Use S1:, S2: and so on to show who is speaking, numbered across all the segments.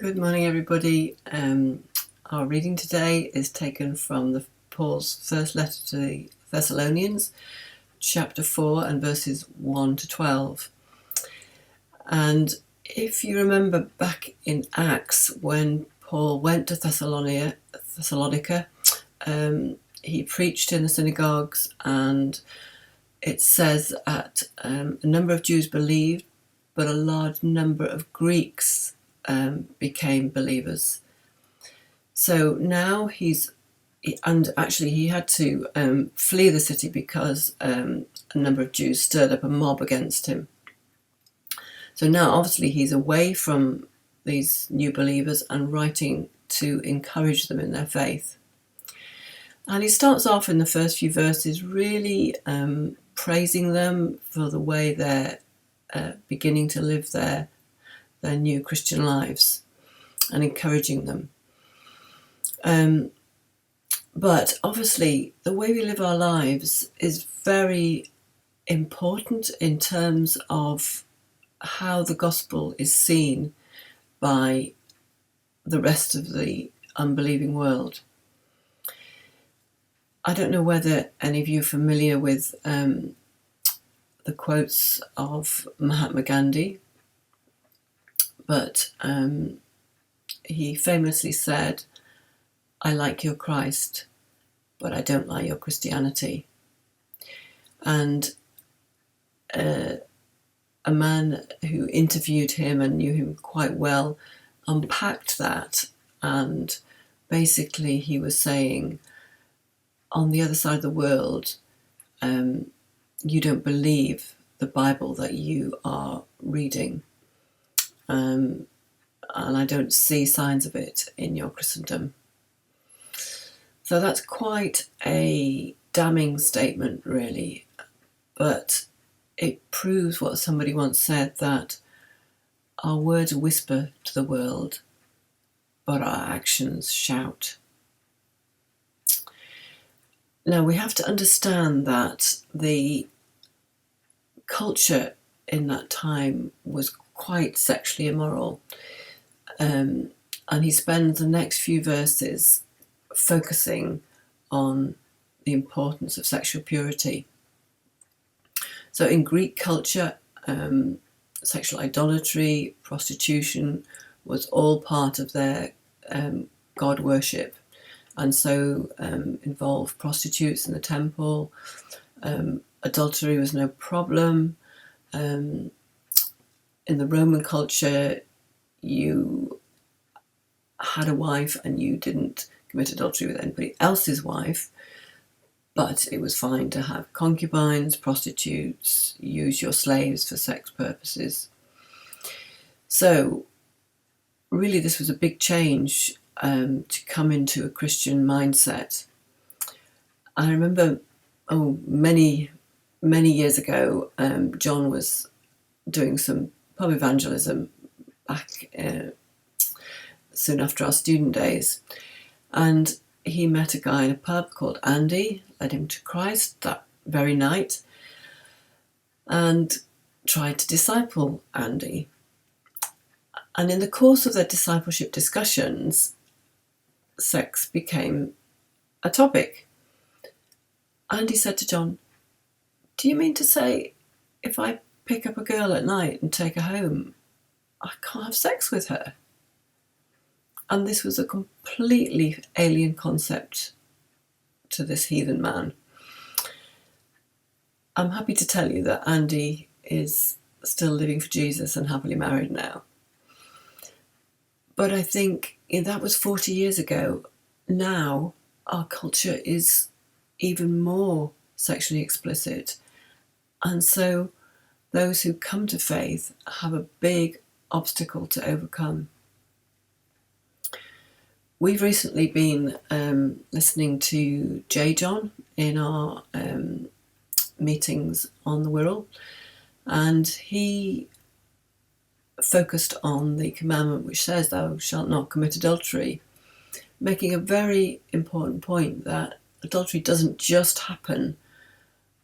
S1: Good morning, everybody. Our reading today is taken from Paul's first letter to the Thessalonians, chapter 4 and verses 1 to 12. And if you remember back in Acts, when Paul went to Thessalonica, he preached in the synagogues, and it says that a number of Jews believed, but a large number of Greeks became believers. So now he had to flee the city because a number of Jews stirred up a mob against him. So now obviously he's away from these new believers and writing to encourage them in their faith. And he starts off in the first few verses really praising them for the way they're beginning to live their new Christian lives and encouraging them. But obviously the way we live our lives is very important in terms of how the gospel is seen by the rest of the unbelieving world. I don't know whether any of you are familiar with the quotes of Mahatma Gandhi, but he famously said, "I like your Christ, but I don't like your Christianity." And a man who interviewed him and knew him quite well unpacked that, and basically he was saying, on the other side of the world, you don't believe the Bible that you are reading, and I don't see signs of it in your Christendom. So that's quite a damning statement, really, but it proves what somebody once said, that our words whisper to the world, but our actions shout. Now, we have to understand that the culture in that time was quite sexually immoral, and he spends the next few verses focusing on the importance of sexual purity. So in Greek culture, sexual idolatry, prostitution was all part of their god worship, and so involved prostitutes in the temple. Adultery was no problem. In the Roman culture, you had a wife and you didn't commit adultery with anybody else's wife, but it was fine to have concubines, prostitutes, use your slaves for sex purposes. So really this was a big change to come into a Christian mindset. I remember many years ago, John was doing some pub evangelism back soon after our student days, and he met a guy in a pub called Andy, led him to Christ that very night, and tried to disciple Andy. And in the course of their discipleship discussions, sex became a topic. Andy said to John, "Do you mean to say if I pick up a girl at night and take her home, I can't have sex with her?" And this was a completely alien concept to this heathen man. I'm happy to tell you that Andy is still living for Jesus and happily married now. But I think that was 40 years ago. Now our culture is even more sexually explicit. And so those who come to faith have a big obstacle to overcome. We've recently been listening to J. John in our meetings on the Wirral, and he focused on the commandment which says, "Thou shalt not commit adultery," making a very important point that adultery doesn't just happen,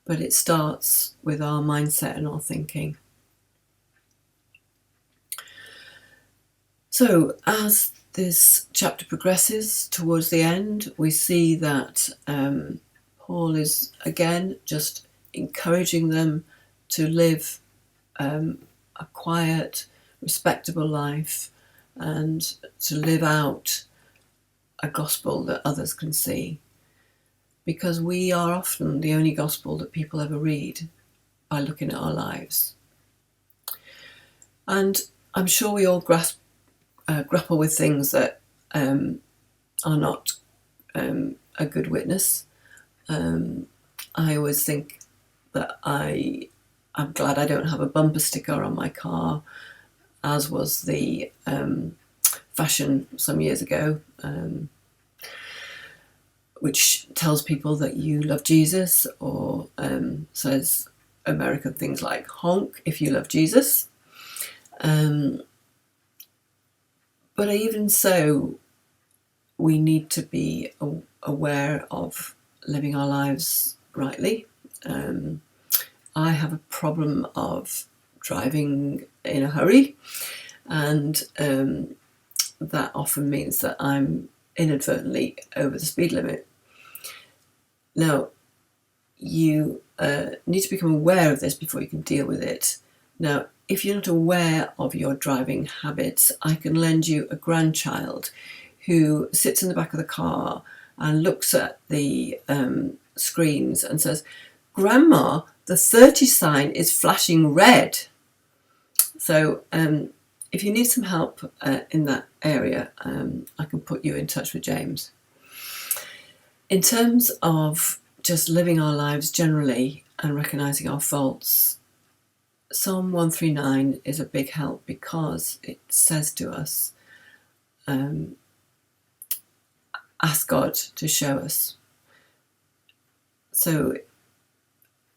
S1: but it starts with our mindset and our thinking. So as this chapter progresses towards the end, we see that Paul is again just encouraging them to live a quiet, respectable life and to live out a gospel that others can see. Because we are often the only gospel that people ever read by looking at our lives. And I'm sure we all grapple with things that are not a good witness. I always think that I'm glad I don't have a bumper sticker on my car, as was the fashion some years ago, which tells people that you love Jesus, or says American things like honk if you love Jesus. But even so, we need to be aware of living our lives rightly. I have a problem of driving in a hurry, and that often means that I'm inadvertently over the speed limit. Now, you need to become aware of this before you can deal with it. Now, if you're not aware of your driving habits, I can lend you a grandchild who sits in the back of the car and looks at the screens and says, "Grandma, the 30 sign is flashing red." So if you need some help in that area, I can put you in touch with James. In terms of just living our lives generally and recognising our faults, Psalm 139 is a big help because it says to us, ask God to show us. So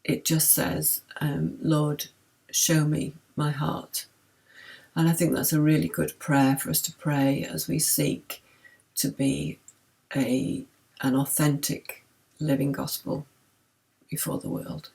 S1: it just says, Lord, show me my heart. And I think that's a really good prayer for us to pray as we seek to be an authentic living gospel before the world.